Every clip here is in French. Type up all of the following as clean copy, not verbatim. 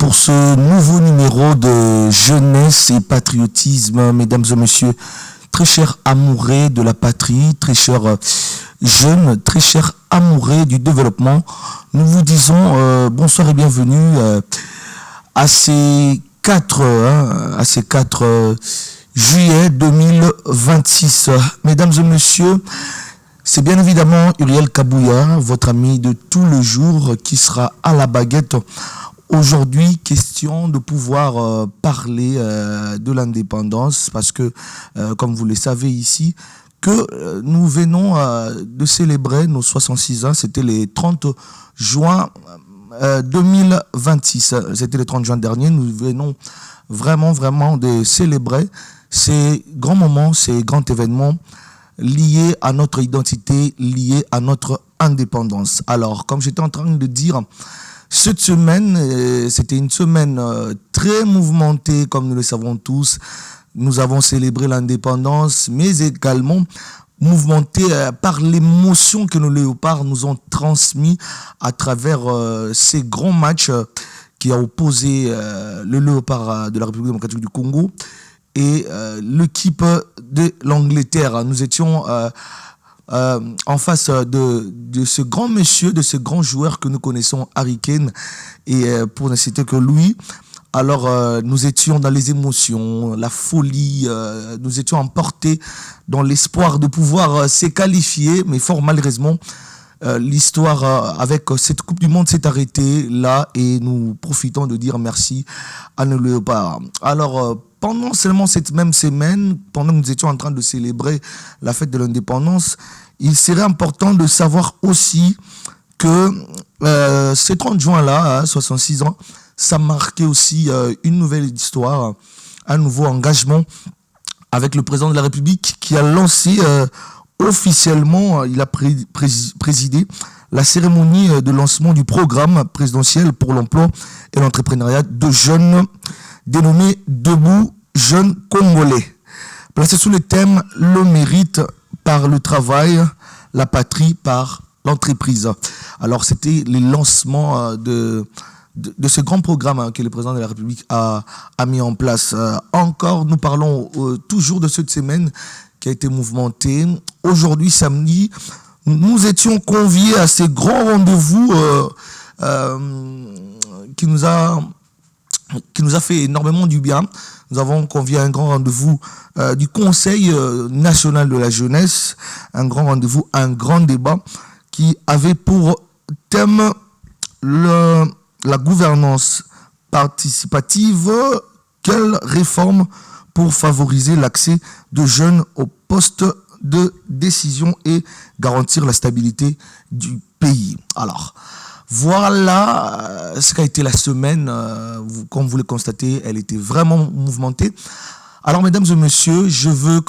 pour ce nouveau numéro de jeunesse et patriotisme, mesdames et messieurs, très chers amoureux de la patrie, très chers jeunes, très chers amoureux du développement. Nous vous disons bonsoir et bienvenue à ces 4 juillet 2026. Mesdames et messieurs, c'est bien évidemment Uriel Kabouya, votre ami de tout le jour, qui sera à la baguette. Aujourd'hui, question de pouvoir parler de l'indépendance, parce que, comme vous le savez ici, que nous venons de célébrer nos 66 ans. C'était le 30 juin 2026. C'était le 30 juin dernier. Nous venons vraiment de célébrer ces grands moments, ces grands événements liés à notre identité, liés à notre indépendance. Alors, comme j'étais en train de dire, cette semaine, c'était une semaine très mouvementée, comme nous le savons tous. Nous avons célébré l'indépendance, mais également mouvementée par l'émotion que nos léopards nous ont transmis à travers ces grands matchs qui a opposé le léopard de la République démocratique du Congo et l'équipe de l'Angleterre. Nous étions en face de ce grand monsieur, de ce grand joueur que nous connaissons, Harry Kane, et pour ne citer que lui. Alors, nous étions dans les émotions, la folie, nous étions emportés dans l'espoir de pouvoir se qualifier, mais fort malheureusement, l'histoire avec cette Coupe du Monde s'est arrêtée là et nous profitons de dire merci à nos léopards. Alors, pendant seulement cette même semaine, pendant que nous étions en train de célébrer la fête de l'indépendance, il serait important de savoir aussi que ce 30 juin-là, 66 ans, ça marquait aussi une nouvelle histoire, un nouveau engagement avec le président de la République qui a lancé officiellement, il a présidé la cérémonie de lancement du programme présidentiel pour l'emploi et l'entrepreneuriat de jeunes dénommé Debout Jeunes Congolais, placé sous le thème « Le mérite par le travail, la patrie par l'entreprise ». Alors, c'était le lancement de ce grand programme que le président de la République a mis en place. Encore, nous parlons toujours de cette semaine qui a été mouvementée. Aujourd'hui, samedi, nous étions conviés à ces grands rendez-vous qui nous a fait énormément du bien. Nous avons convié à un grand rendez-vous du Conseil national de la jeunesse, un grand rendez-vous, un grand débat qui avait pour thème la gouvernance participative. Quelle réforme pour favoriser l'accès de jeunes aux postes de décision et garantir la stabilité du pays. Alors, voilà ce qu'a été la semaine. Comme vous le constatez, elle était vraiment mouvementée. Alors, mesdames et messieurs, je veux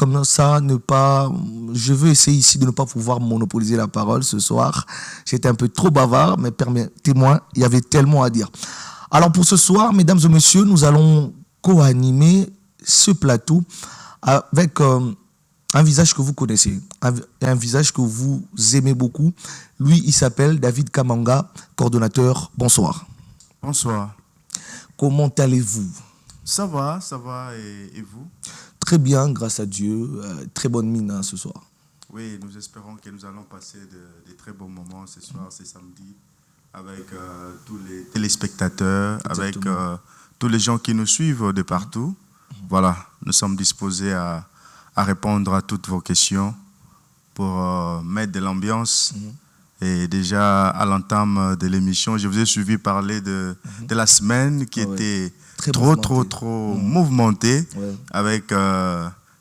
essayer ici de ne pas pouvoir monopoliser la parole ce soir. J'étais un peu trop bavard, mais permettez-moi, il y avait tellement à dire. Alors, pour ce soir, mesdames et messieurs, nous allons co-animer ce plateau avec un visage que vous connaissez, un visage que vous aimez beaucoup. Lui, il s'appelle David Kamanga, coordonnateur. Bonsoir. Bonsoir. Comment allez-vous? Ça va, et vous? Très bien, grâce à Dieu. Très bonne mine ce soir. Oui, nous espérons que nous allons passer de très bons moments ce soir, ce samedi, avec tous les téléspectateurs, exactement, avec tous les gens qui nous suivent de partout. Voilà, nous sommes disposés à répondre à toutes vos questions pour mettre de l'ambiance. Et déjà, à l'entame de l'émission, je vous ai suivi parler de la semaine qui était trop mouvementée, ouais, avec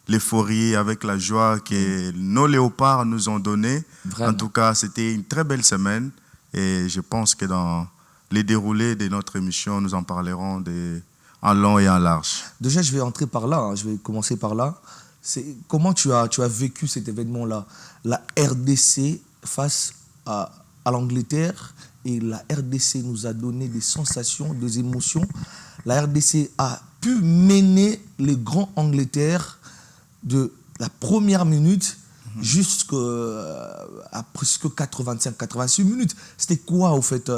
l'euphorie, avec la joie que nos léopards nous ont donnée. Vraiment. En tout cas, c'était une très belle semaine et je pense que dans les déroulés de notre émission, nous en parlerons en long et en large. Déjà, je vais entrer par là, je vais commencer par là. Comment tu as vécu cet événement-là? La RDC face à l'Angleterre, et la RDC nous a donné des sensations, des émotions. La RDC a pu mener les grands Angleterre de la première minute jusqu'à presque 85-86 minutes. C'était quoi, au fait?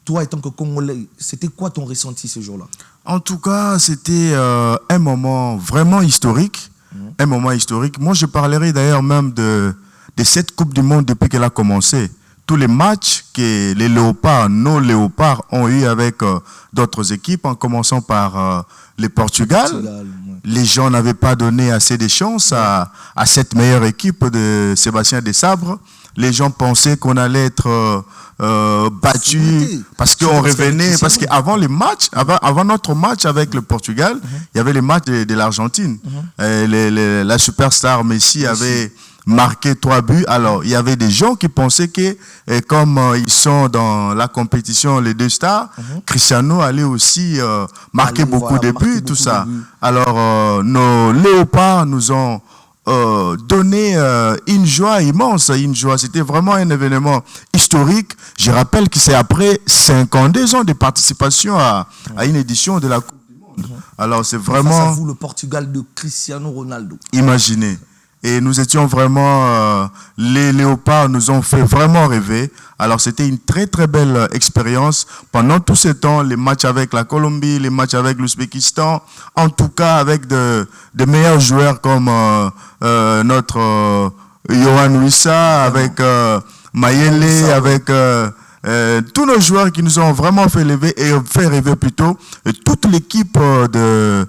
toi, étant que Congolais, c'était quoi ton ressenti ce jour-là? En tout cas, c'était un moment vraiment historique. Un moment historique. Moi, je parlerai d'ailleurs même de cette Coupe du Monde depuis qu'elle a commencé. Tous les matchs que les Léopards, nos Léopards, ont eu avec d'autres équipes, en commençant par le Portugal. Les gens n'avaient pas donné assez de chance à cette meilleure équipe de Sébastien Desabre. Les gens pensaient qu'on allait être battu parce qu'on revenait, parce qu'avant les matchs, avant notre match avec le Portugal, il y avait les matchs de l'Argentine. La superstar Messi avait marqué 3 buts. Alors, il y avait des gens qui pensaient que, comme ils sont dans la compétition, les 2 stars, Cristiano allait aussi marquer beaucoup de buts, tout ça. Alors, nos Léopards nous ont donné une joie immense, une joie. C'était vraiment un événement historique. Je rappelle que c'est après 52 ans de participation à une édition de la Coupe du Monde. Alors, c'est vraiment... Face à vous, le Portugal de Cristiano Ronaldo. Imaginez. Et nous étions vraiment, les Léopards nous ont fait vraiment rêver. Alors c'était une très très belle expérience. Pendant tout ce temps, les matchs avec la Colombie, les matchs avec l'Ouzbékistan, en tout cas avec de meilleurs joueurs comme notre Yohan Wissa, avec Mayele, avec tous nos joueurs qui nous ont vraiment fait rêver plutôt. Et toute l'équipe de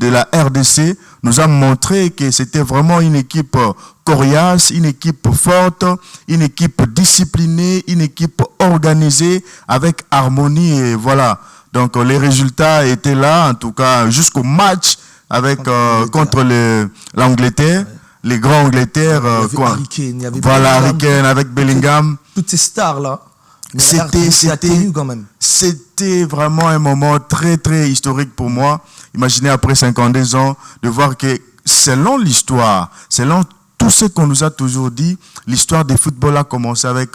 la RDC nous a montré que c'était vraiment une équipe coriace, une équipe forte, une équipe disciplinée, une équipe organisée avec harmonie. Et voilà. Donc les résultats étaient là, en tout cas jusqu'au match avec contre l'Angleterre. Les grands Angleterre, Harry Kane avec Bellingham. Toutes ces stars-là, c'était vraiment un moment très, très historique pour moi. Imaginez après 52 ans, de voir que selon l'histoire, selon tout ce qu'on nous a toujours dit, l'histoire du football a commencé avec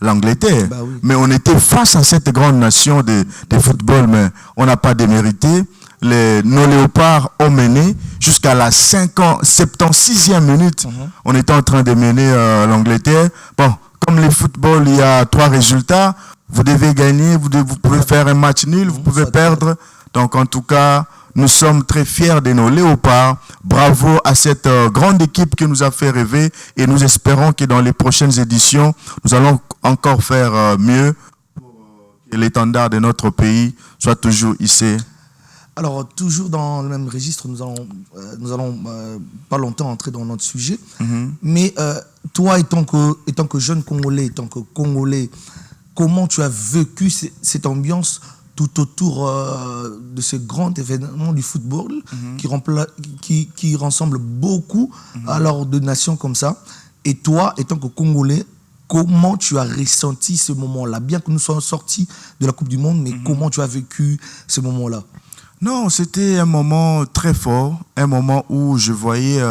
l'Angleterre. Bah oui. Mais on était face à cette grande nation de football, mais on n'a pas démérité. Nos Léopards ont mené jusqu'à la 76e minute. On était en train de mener l'Angleterre. Bon, comme le football, il y a 3 résultats. Vous devez gagner, vous pouvez faire un match nul, vous pouvez perdre. Donc en tout cas, nous sommes très fiers de nos Léopards. Bravo à cette grande équipe qui nous a fait rêver. Et nous espérons que dans les prochaines éditions, nous allons encore faire mieux pour que l'étendard de notre pays soit toujours hissé. Alors, toujours dans le même registre, nous allons pas longtemps entrer dans notre sujet. Mais toi, étant que jeune Congolais, étant que Congolais, comment tu as vécu cette ambiance tout autour de ce grand événement du football qui rassemble beaucoup alors de nations comme ça? Et toi, étant que Congolais, comment tu as ressenti ce moment-là? Bien que nous soyons sortis de la Coupe du Monde, mais comment tu as vécu ce moment-là? Non, c'était un moment très fort, un moment où je voyais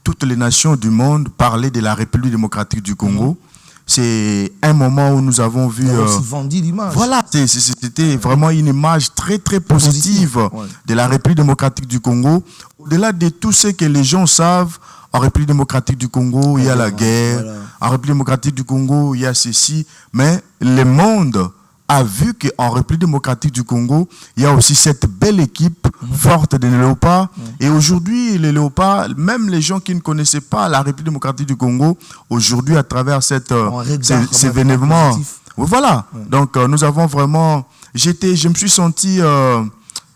toutes les nations du monde parler de la République démocratique du Congo. C'est un moment où nous avons vu... aussi vendu l'image. Voilà, c'était vraiment une image très très positive de la République démocratique du Congo. Au-delà de tout ce que les gens savent, en République démocratique du Congo, il y a la guerre. En République démocratique du Congo, il y a ceci. Mais le monde a vu qu'en République démocratique du Congo, il y a aussi cette belle équipe forte des Léopards. Et aujourd'hui, les Léopards, même les gens qui ne connaissaient pas la République démocratique du Congo, aujourd'hui, à travers ces événements, voilà. Donc, nous avons vraiment... Je me suis senti...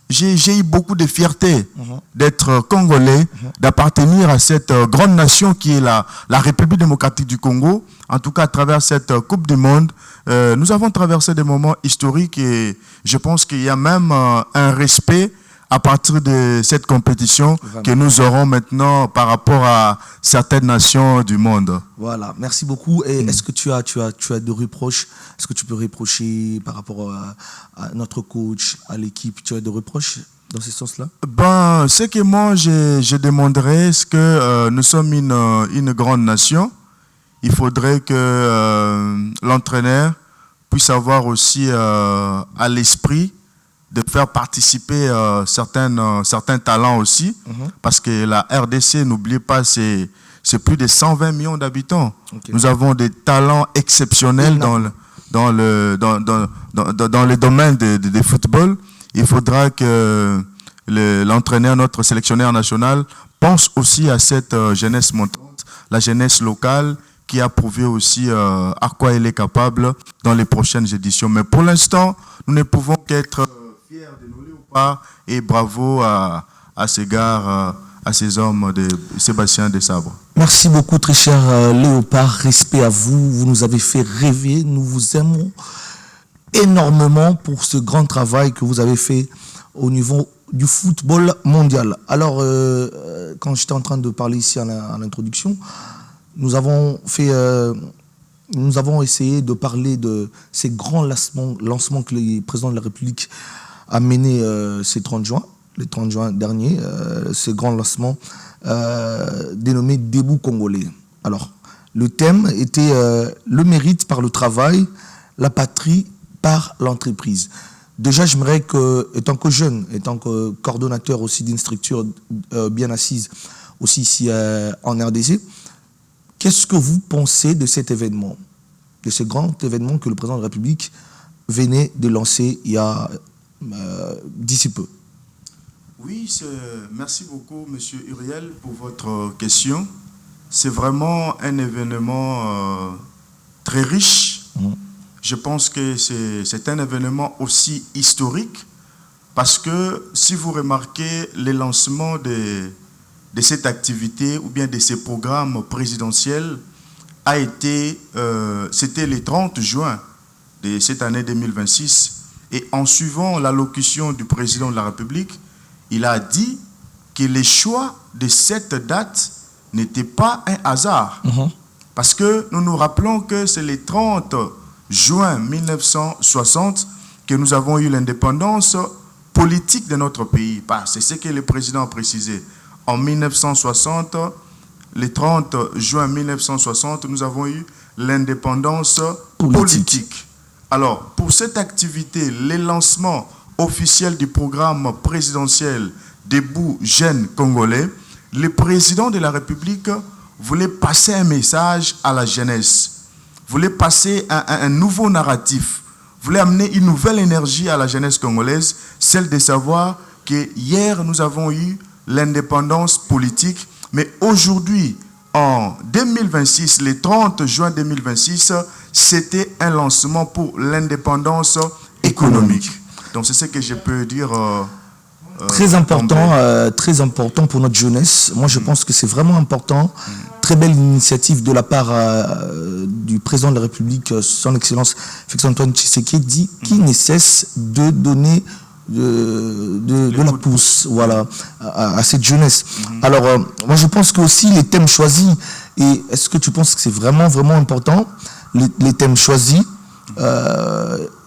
j'ai eu beaucoup de fierté d'être Congolais, d'appartenir à cette grande nation qui est la République démocratique du Congo. En tout cas, à travers cette Coupe du Monde, nous avons traversé des moments historiques et je pense qu'il y a même un respect à partir de cette compétition que nous aurons maintenant par rapport à certaines nations du monde. Voilà, merci beaucoup. Et est-ce que tu as des reproches? Est-ce que tu peux reprocher par rapport à notre coach, à l'équipe? Tu as des reproches dans ce sens-là? Ben, ce que moi je demanderais, c'est que nous sommes une grande nation. Il faudrait que l'entraîneur puisse avoir aussi à l'esprit de faire participer certains talents aussi, parce que la RDC, n'oubliez pas, c'est plus de 120 millions d'habitants. Nous avons des talents exceptionnels dans le domaine de football, il faudra que l'entraîneur, notre sélectionneur national, pense aussi à cette jeunesse montante, la jeunesse locale, qui a prouvé aussi à quoi elle est capable dans les prochaines éditions. Mais pour l'instant, nous ne pouvons qu'être fiers de nos léopards et bravo à ces gars, à ces hommes de Sébastien Desabre. Merci beaucoup, très cher Léopard. Respect à vous. Vous nous avez fait rêver. Nous vous aimons énormément pour ce grand travail que vous avez fait au niveau du football mondial. Alors, quand j'étais en train de parler ici à l'introduction, nous avons essayé de parler de ces grands lancements que le président de la République a menés le 30 juin dernier, ces grands lancements dénommés Debout Congolais. Alors, le thème était le mérite par le travail, la patrie par l'entreprise. Déjà, j'aimerais que, étant que jeune, étant que coordonnateur aussi d'une structure bien assise, aussi ici en RDC, qu'est-ce que vous pensez de cet événement, de ce grand événement que le président de la République venait de lancer il y a d'ici peu? Oui, merci beaucoup, Monsieur Uriel, pour votre question. C'est vraiment un événement très riche. Je pense que c'est un événement aussi historique parce que si vous remarquez les lancements de cette activité ou bien de ces programmes présidentiels c'était le 30 juin de cette année 2026. Et en suivant l'allocution du président de la République, il a dit que les choix de cette date n'étaient pas un hasard. Parce que nous nous rappelons que c'est le 30 juin 1960 que nous avons eu l'indépendance politique de notre pays. C'est ce que le président a précisé. En 1960, le 30 juin 1960, nous avons eu l'indépendance politique. Alors, pour cette activité, le lancement officiel du programme présidentiel Debout Jeunes Congolais, le président de la République voulait passer un message à la jeunesse, voulait passer un nouveau narratif, voulait amener une nouvelle énergie à la jeunesse congolaise, celle de savoir que hier nous avons eu l'indépendance politique, mais aujourd'hui, en 2026, le 30 juin 2026, c'était un lancement pour l'indépendance économique. Donc c'est ce que je peux dire. Très important pour notre jeunesse. Moi, je pense que c'est vraiment important. Très belle initiative de la part du président de la République, son Excellence Félix-Antoine Tshisekedi, qui ne cesse de donner de la pousse, voilà, à cette jeunesse. Alors, moi, je pense que aussi les thèmes choisis, et est-ce que tu penses que c'est vraiment, vraiment important, les thèmes choisis,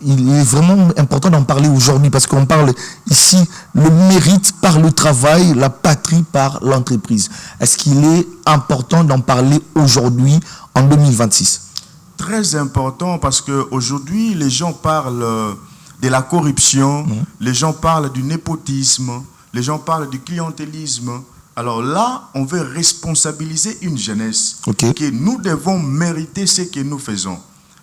il est vraiment important d'en parler aujourd'hui parce qu'on parle ici le mérite par le travail, la patrie par l'entreprise. Est-ce qu'il est important d'en parler aujourd'hui en 2026? Très important parce qu'aujourd'hui, les gens parlent de la corruption, les gens parlent du népotisme, les gens parlent du clientélisme. Alors là, on veut responsabiliser une jeunesse, que nous devons mériter ce que nous faisons.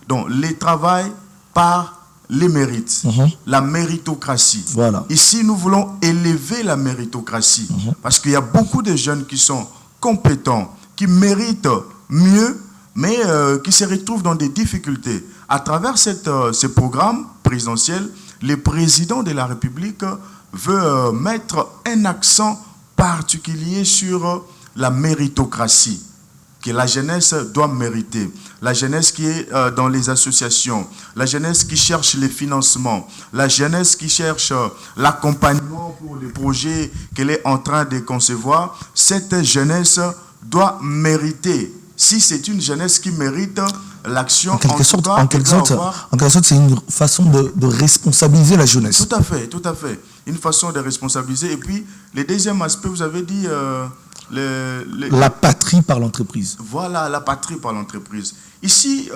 Donc, le travail par les mérites, la méritocratie. Voilà. Ici, nous voulons élever la méritocratie parce qu'il y a beaucoup de jeunes qui sont compétents, qui méritent mieux, mais qui se retrouvent dans des difficultés. À travers ce programme présidentiel, le président de la République veut mettre un accent particulier sur la méritocratie que la jeunesse doit mériter. La jeunesse qui est dans les associations, la jeunesse qui cherche les financements, la jeunesse qui cherche l'accompagnement pour les projets qu'elle est en train de concevoir, cette jeunesse doit mériter. Si c'est une jeunesse qui mérite l'action, en quelque sorte, c'est une façon de responsabiliser la jeunesse. Tout à fait. Une façon de responsabiliser. Et puis, le deuxième aspect, vous avez dit... la patrie par l'entreprise. Voilà, la patrie par l'entreprise. Ici,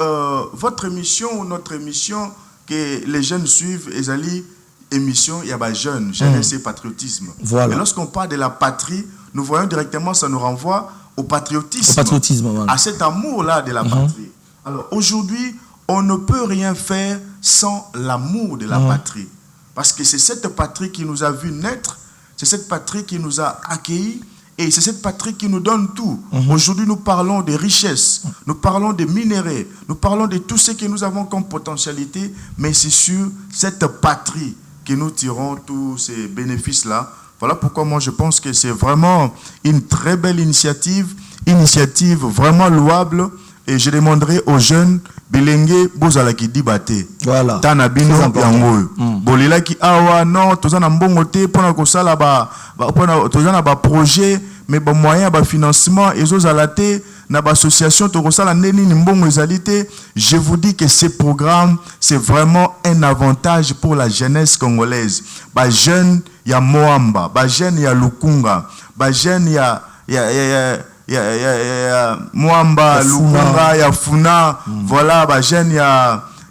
votre émission ou notre émission que les jeunes suivent, Ezali, émission, il y a jeunes, jeunesse et patriotisme. Voilà. Mais lorsqu'on parle de la patrie, nous voyons directement, ça nous renvoie au patriotisme. Voilà. À cet amour-là de la patrie. Alors aujourd'hui, on ne peut rien faire sans l'amour de la patrie. Parce que c'est cette patrie qui nous a vu naître, c'est cette patrie qui nous a accueillis, et c'est cette patrie qui nous donne tout. Aujourd'hui, nous parlons des richesses, nous parlons des minéraux, nous parlons de tout ce que nous avons comme potentialité, mais c'est sur cette patrie que nous tirons tous ces bénéfices-là. Voilà pourquoi moi je pense que c'est vraiment une très belle initiative vraiment louable, et je demanderai aux jeunes Bilenge bozalaki dibate. Voilà. Tanabino yango. Bolila ki awa non tozana mbongo te pona kosala pona tozana ba projet mais ba moyen ba financement ezozalate na ba association to kosala ndeni ni mbongo ezalité. Je vous dis que ce programme c'est vraiment un avantage pour la jeunesse congolaise. Ba jeune ya Moamba, ba jeune ya Lukunga, ba jeune ya Moamba, Lukunga, ya Funa, voilà, bah jeunes, il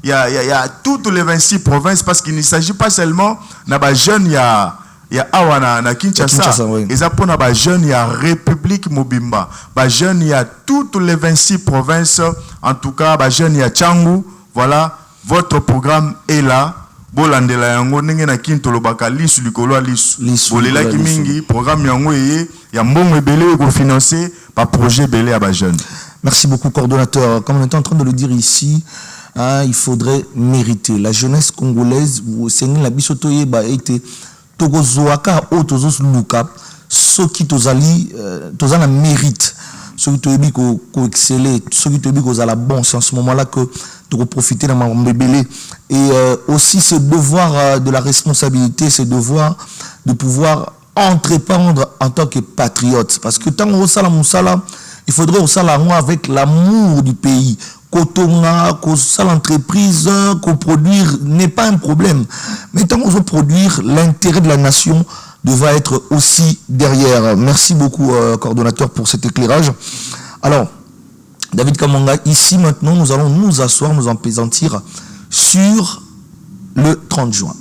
y a toutes les 26 provinces, parce qu'il ne s'agit pas seulement de jeunes, il y a Awana, na Kinshasa, et ça pour les jeunes, il y a République Mobimba, bah jeunes, il y a toutes les 26 provinces, en tout cas, bah jeunes, il y a Tchangou, voilà, votre programme est là. Bolandela yango ndenge na kinto lobaka lisu likolo lisu bolela ki mingi programme yango ya mbongo ebele ko financer par projet belé à ba jeune. Merci beaucoup coordonnateur. Comme on est en train de le dire ici, il faudrait mériter la jeunesse congolaise. Vous seignez la bisotoye ba été togozoaka o tozos luka soki tozali tozana mérite. Ceux qui te disent qu'on exceller, ceux qui te disent qu'on a la bonne, c'est en ce moment-là que tu vas profiter de ma bébé. Et aussi ce devoir de la responsabilité, ce devoir de pouvoir entreprendre en tant que patriote. Parce que tant qu'on sala moussala, il faudrait aussi avec l'amour du pays. Kotonga, l'entreprise, qu'on produire n'est pas un problème. Mais tant qu'on veut produire, l'intérêt de la nation devra être aussi derrière. Merci beaucoup, coordonnateur, pour cet éclairage. Alors, David Kamanga, ici maintenant, nous allons nous asseoir, nous apaisantir sur le 30 juin.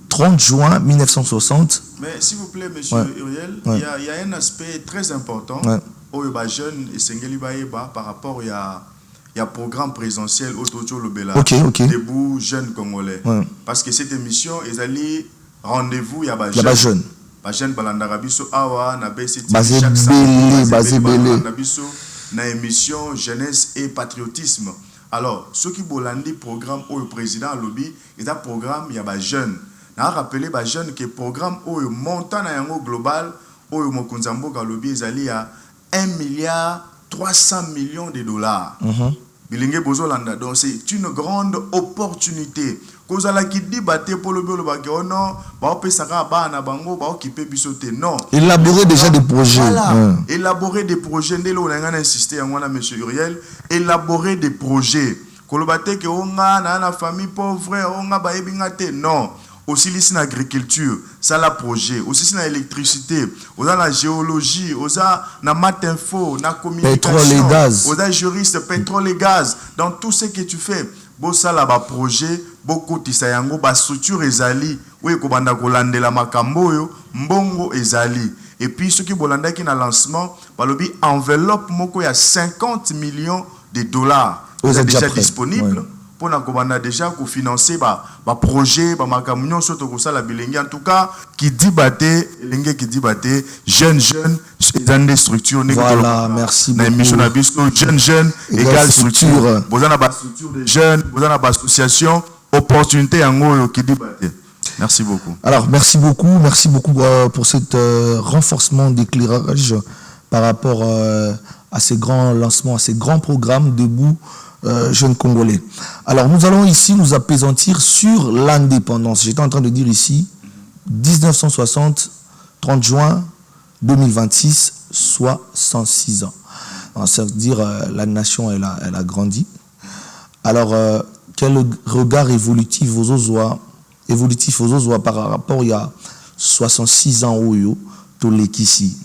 30 juin 1960. Mais s'il vous plaît, monsieur Uriel, il y a un aspect très important au jeune et Sengeli Baeba par rapport à il y a programme présidentiel autour Lobela. Debout jeunes congolais. Parce que cette émission est allée rendez-vous il y a ba jeune. Ba jeune balandara biso awa na BCT basé belé na émission jeunesse et patriotisme. Alors, ceux qui bolandi programme au président lobby, il un programme il y a ba jeune. Na rappeler ba jeune que programme au montant na yango global au mokunzambo ga lobby ezali à 1,3 milliard de dollars. Bilingue bozolanda, donc c'est une grande opportunité. Kozala ki dibate pour le biolo bagyo non, ba opesaka ba na bango ba okipe bisote non. Élaborer déjà des projets. Voilà. Élaborer des projets ndelo on a insisté yango na monsieur Uriel, élaborer des projets. Kolobate ke onga na famille pauvre, onga ba ebingate non. Aussi ici dans l'agriculture, ça la projet, aussi ici dans l'électricité, on a la géologie, on a la maths info, la communication, pétrole et gaz, on a juriste, pétrole et gaz, dans tout ce que tu fais, bon ça là bas projet, beaucoup tisayango bas structure ezali, oui ko banda kolande la makambo yo, mbongo ezali. Et puis ceux qui bolanda qui na lancement, balobi enveloppe moko ya 50 millions de dollars, c'est déjà disponible. Pour nous déjà financer ba projet ba makamunyo soto ko sala bilengi en tout cas qui dit baté lenge qui dit baté jeune dans des structures voilà merci beaucoup émission na biso jeune égale structure bozana ba structure de jeunes bozana ba association opportunité yango qui dit baté. Merci beaucoup. Alors merci beaucoup pour cet renforcement d'éclairage par rapport à ces grands lancements, à ces grands programmes debout jeunes Congolais. Alors nous allons ici nous apaisantir sur l'indépendance. J'étais en train de dire ici 1960, 30 juin 2026, 66 ans. Alors, ça veut dire la nation elle a grandi. Alors quel regard évolutif aux autres par rapport il y a 66 ans au tout l'équici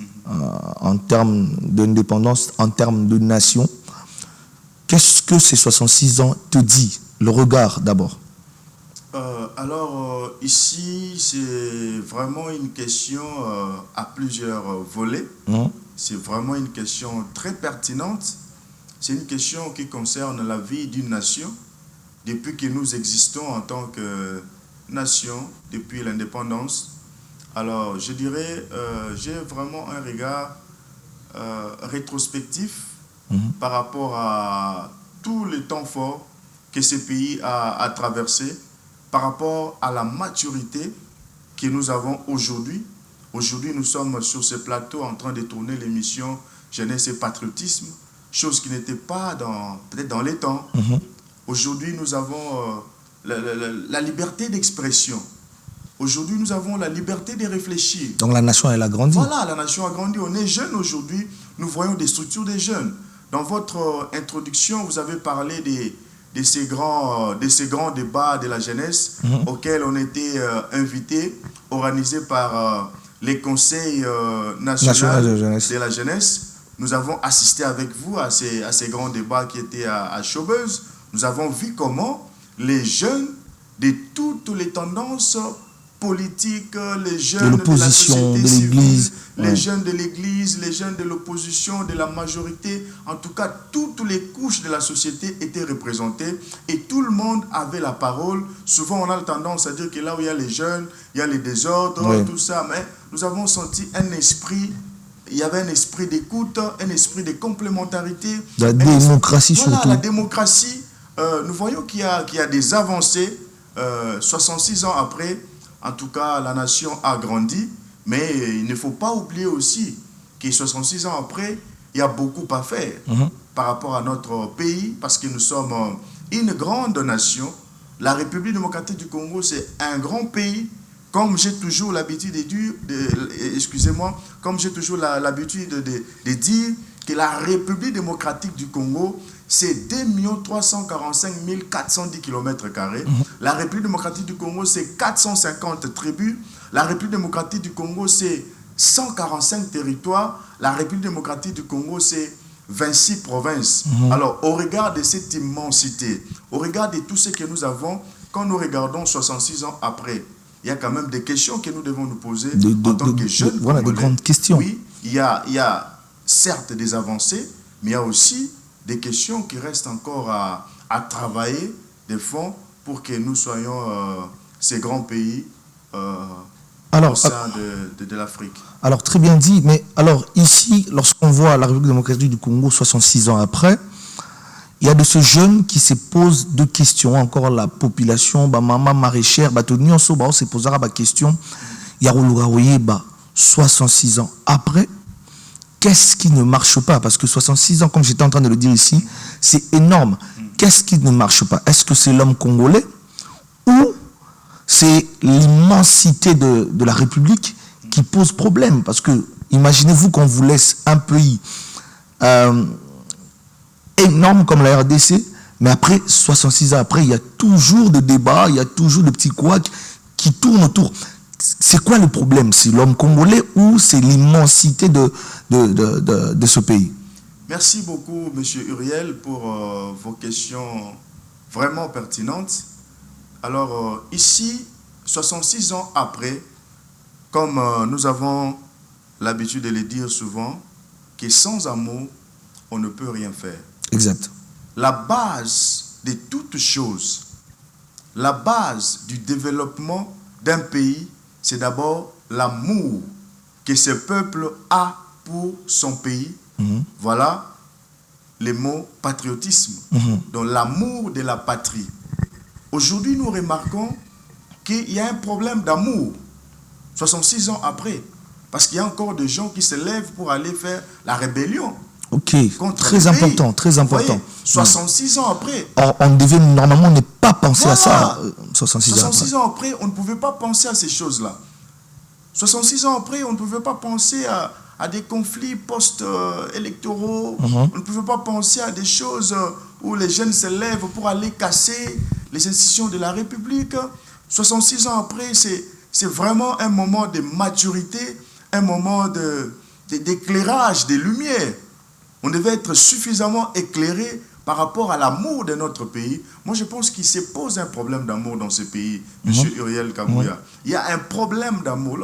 en termes d'indépendance, en termes de nation. Qu'est-ce que ces 66 ans te dit? Le regard d'abord. Alors, ici, c'est vraiment une question à plusieurs volets. C'est vraiment une question très pertinente. C'est une question qui concerne la vie d'une nation. depuis que nous existons en tant que nation, depuis l'indépendance. Alors, je dirais, j'ai vraiment un regard rétrospectif par rapport à tous les temps forts que ce pays a traversé, par rapport à la maturité que nous avons aujourd'hui. Aujourd'hui, nous sommes sur ce plateau en train de tourner l'émission Jeunesse et Patriotisme, chose qui n'était pas peut-être dans les temps. Aujourd'hui, nous avons la liberté d'expression. Aujourd'hui, nous avons la liberté de réfléchir. Donc la nation, elle a grandi. Voilà, la nation a grandi. On est jeunes aujourd'hui. Nous voyons des structures des jeunes. Dans votre introduction, vous avez parlé de ces grands débats de la jeunesse auxquels on était invités, organisés par les conseils nationaux de la jeunesse. Nous avons assisté avec vous à ces grands débats qui étaient à Chaubeuse. Nous avons vu comment les jeunes de toutes les tendances politiques, les jeunes de la société civile, les jeunes de l'Église, les jeunes de l'opposition, de la majorité, en tout cas, toutes les couches de la société étaient représentées et tout le monde avait la parole. Souvent, on a tendance à dire que là où il y a les jeunes, il y a les désordres, tout ça, mais nous avons senti un esprit. Il y avait un esprit d'écoute, un esprit de complémentarité. La démocratie surtout. Voilà, la démocratie. Nous voyons qu'il y a des avancées. 66 ans après, en tout cas, la nation a grandi. Mais il ne faut pas oublier aussi que 66 ans après, il y a beaucoup à faire par rapport à notre pays, parce que nous sommes une grande nation. La République démocratique du Congo, c'est un grand pays. Comme j'ai toujours l'habitude de dire, comme j'ai toujours l'habitude de dire que la République démocratique du Congo, c'est 2 345 410 km². La République démocratique du Congo, c'est 450 tribus. La République démocratique du Congo, c'est 145 territoires. La République démocratique du Congo, c'est 26 provinces. Alors, au regard de cette immensité, au regard de tout ce que nous avons, quand nous regardons 66 ans après, il y a quand même des questions que nous devons nous poser en tant que jeunes. Voilà, des grandes questions. Oui, il y a certes des avancées, mais il y a aussi des questions qui restent encore à travailler, des fonds, pour que nous soyons ces grands pays au sein de l'Afrique. Alors, très bien dit, mais alors ici, lorsqu'on voit la République démocratique du Congo 66 ans après, il y a de ces jeunes qui se posent deux questions. Encore la population, maman maraîchère, se posera la question. Il y a 66 ans après. Qu'est-ce qui ne marche pas? Parce que 66 ans, comme j'étais en train de le dire ici, c'est énorme. Qu'est-ce qui ne marche pas? Est-ce que c'est l'homme congolais ou c'est l'immensité de la République qui pose problème? Parce que imaginez-vous qu'on vous laisse un pays énorme comme la RDC, mais après, 66 ans après, il y a toujours des débats, il y a toujours des petits couacs qui tournent autour. C'est quoi le problème? C'est l'homme congolais ou c'est l'immensité de ce pays? Merci beaucoup, M. Uriel, pour vos questions vraiment pertinentes. Alors, ici, 66 ans après, comme nous avons l'habitude de le dire souvent, que sans amour, on ne peut rien faire. Exact. La base de toute chose, la base du développement d'un pays, c'est d'abord l'amour que ce peuple a pour son pays. Voilà les mots patriotisme. Donc l'amour de la patrie. Aujourd'hui, nous remarquons qu'il y a un problème d'amour 66 ans après. Parce qu'il y a encore des gens qui se lèvent pour aller faire la rébellion. Ok, très important, très important. Voyez, 66 ans après. Or, on devait normalement ne pas penser à ça. 66 ans après, on ne pouvait pas penser à ces choses-là. 66 ans après, on ne pouvait pas penser à des conflits post-électoraux. On ne pouvait pas penser à des choses où les jeunes se lèvent pour aller casser les institutions de la République. 66 ans après, c'est vraiment un moment de maturité, un moment d'éclairage, de lumière. On devait être suffisamment éclairé par rapport à l'amour de notre pays. Moi, je pense qu'il se pose un problème d'amour dans ce pays, M. Uriel Kabouya. Il y a un problème d'amour.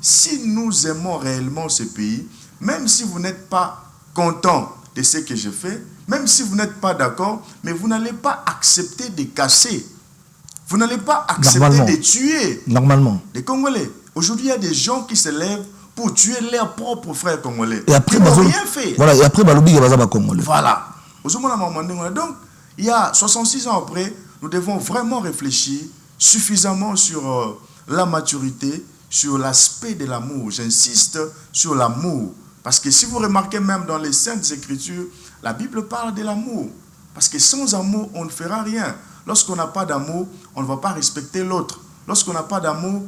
Si nous aimons réellement ce pays, même si vous n'êtes pas content de ce que je fais, même si vous n'êtes pas d'accord, mais vous n'allez pas accepter de casser. Vous n'allez pas accepter de tuer les Congolais. Aujourd'hui, il y a des gens qui se lèvent pour tuer leurs propres frères congolais. Et après, ils n'ont rien fait. Voilà, et après, il y a Congolais. Voilà. Donc, il y a 66 ans après, nous devons vraiment réfléchir suffisamment sur la maturité, sur l'aspect de l'amour. J'insiste sur l'amour. Parce que si vous remarquez même dans les Saintes Écritures, la Bible parle de l'amour. Parce que sans amour, on ne fera rien. Lorsqu'on n'a pas d'amour, on ne va pas respecter l'autre. Lorsqu'on n'a pas d'amour,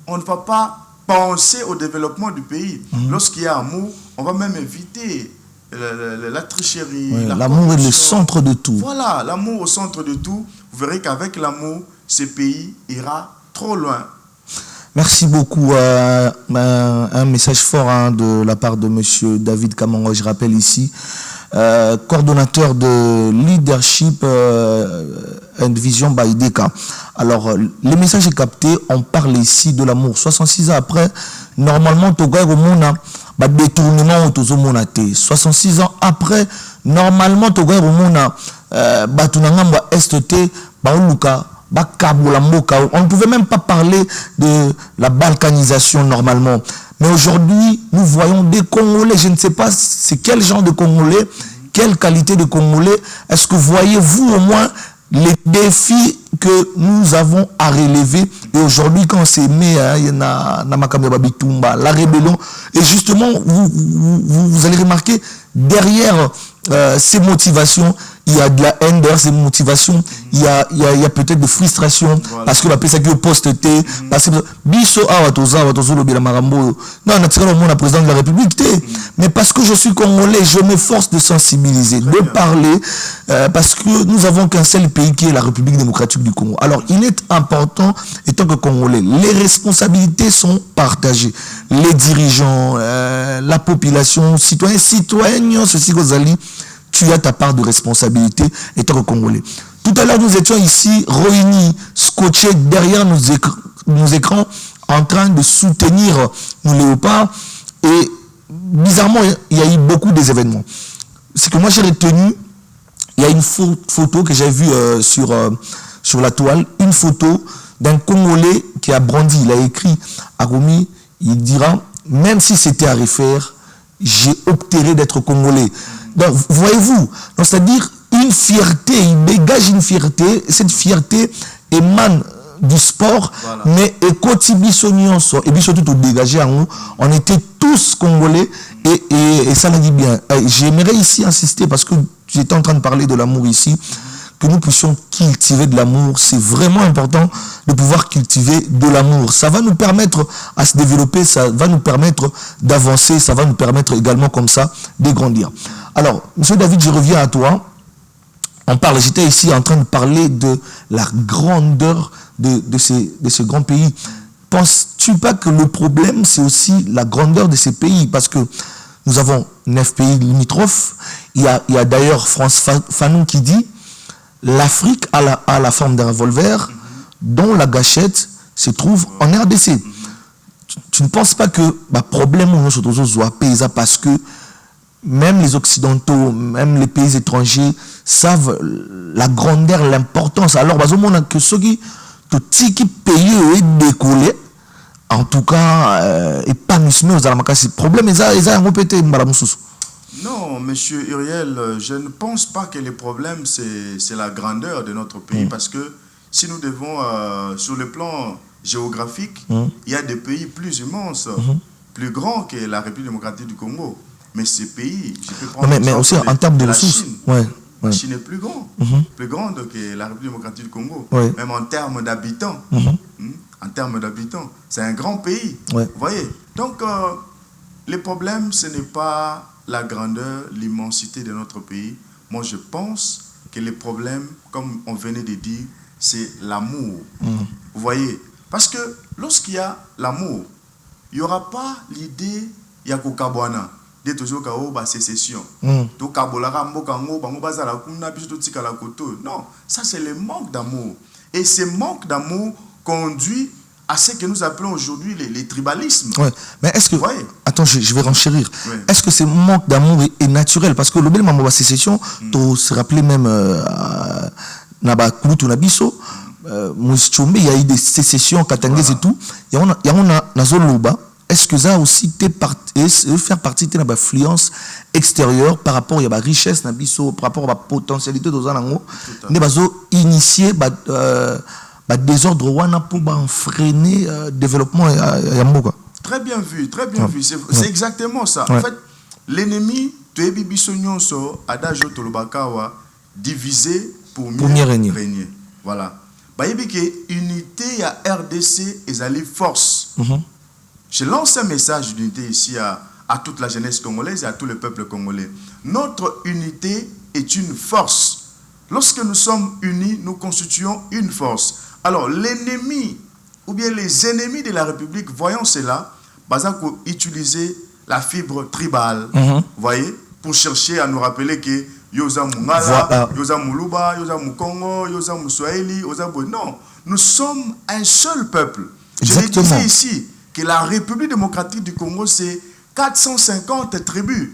on ne va pas penser au développement du pays. Lorsqu'il y a amour, on va même éviter la tricherie. Oui, l'amour est le centre de tout. Voilà, l'amour au centre de tout. Vous verrez qu'avec l'amour, ce pays ira trop loin. Merci beaucoup. Un message fort de la part de M. David Kamango, je rappelle ici, coordonnateur de leadership and vision by Deka. Alors, le message est capté, on parle ici de l'amour. 66 ans après, normalement, Togo Romona, détournement autour 66 ans après, normalement, Togo Romona, Batunangamba STT, Baoluka, on ne pouvait même pas parler de la balkanisation normalement. Mais aujourd'hui, nous voyons des Congolais, je ne sais pas c'est quel genre de Congolais, quelle qualité de Congolais. Est-ce que voyez-vous au moins les défis que nous avons à relever? Et aujourd'hui, quand on s'est mis la rébellion, et justement, vous allez remarquer, derrière ces motivations, il y a de la haine, derrière ces motivations, il y a peut-être de frustration, voilà. Parce que la personne qui est posté, parce que biso non, on a président de la République, mais parce que je suis congolais, je m'efforce de sensibiliser, de parler, parce que nous avons qu'un seul pays qui est la République démocratique du Congo. Alors, il est important, étant que congolais, les responsabilités sont partagées. Les dirigeants, la population, citoyens, ceci, Gozali, tu as ta part de responsabilité étant que Congolais. Tout à l'heure, nous étions ici réunis, scotchés derrière nos écrans, en train de soutenir nos léopards. Et bizarrement, il y a eu beaucoup d'événements. Ce que moi j'ai retenu, il y a une photo que j'ai vue sur la toile, une photo d'un Congolais qui a brandi. Il a écrit à Rumi, il dira, même si c'était à refaire, j'ai opté d'être Congolais. Donc, voyez-vous, c'est-à-dire une fierté, il dégage une fierté, cette fierté émane du sport, voilà. Mais et surtout tout dégagé en nous, on était tous Congolais et ça me dit bien. J'aimerais ici insister parce que j'étais en train de parler de l'amour ici, que nous puissions cultiver de l'amour. C'est vraiment important de pouvoir cultiver de l'amour. Ça va nous permettre à se développer, ça va nous permettre d'avancer, ça va nous permettre également comme ça de grandir. Alors, M. David, je reviens à toi. J'étais ici en train de parler de la grandeur de ces grands pays. Penses-tu pas que le problème, c'est aussi la grandeur de ces pays? Parce que nous avons 9 pays limitrophes. Il y a d'ailleurs France Fanon qui dit l'Afrique a la forme d'un revolver dont la gâchette se trouve en RDC. Tu ne penses pas que le problème soit paysan parce que même les Occidentaux, même les pays étrangers savent la grandeur, l'importance. Alors, que ceux qui payent et décollent, en tout cas, épanouissement aux alamakasi. Problème, ils ont répété, madame Soussou. Non, monsieur Uriel, je ne pense pas que le problème, c'est la grandeur de notre pays. Parce que si nous devons, sur le plan géographique, il y a des pays plus immenses, plus grands que la République démocratique du Congo. Mais ces pays, je peux prendre mais aussi en termes de ressources. La Chine est plus grande, plus grande que la République démocratique du Congo. Même en termes d'habitants. En termes d'habitants, c'est un grand pays. Vous voyez. Donc, le problème, ce n'est pas la grandeur, l'immensité de notre pays. Moi, je pense que le problème, comme on venait de dire, c'est l'amour. Vous voyez. Parce que lorsqu'il y a l'amour, il n'y aura pas l'idée Yakokabwana. De toujours sécession. Non, ça c'est le manque d'amour. Et ce manque d'amour conduit à ce que nous appelons aujourd'hui les tribalismes. Ouais. Mais est-ce que... Attends, je vais renchérir. Ouais. Est-ce que ce manque d'amour est naturel? Parce que le bel moment de la sécession, tu se rappelais même Naba Kulutu Nabiso, il y a eu des sécessions, Katangès et tout. Il y a Nazoloba. Est-ce que ça aussi faire partie de l'influence extérieure par rapport à la richesse Nabiso, par rapport à la potentialité de Zanango, ne pas initier désordre wana pour freiner le développement Yamboka? Très bien vu, très bien vu. C'est exactement ça. En fait, l'ennemi de Ebibisonyonso, Adajo Tolobakawa, divisé pour mieux régner. Voilà. Bayebike, unité à RDC et Zali force. Je lance un message d'unité ici à toute la jeunesse congolaise et à tout le peuple congolais. Notre unité est une force. Lorsque nous sommes unis, nous constituons une force. Alors, l'ennemi, ou bien les ennemis de la République, voyant cela, Bazako utiliser la fibre tribale, vous voyez, pour chercher à nous rappeler que Yoza Mungala, Yoza Muluba, Yoza Mukongo, Yoza Muswahili, Yoza Boy. Non, nous sommes un seul peuple. Exactement. Je le disais ici, que la République démocratique du Congo, c'est 450 tribus.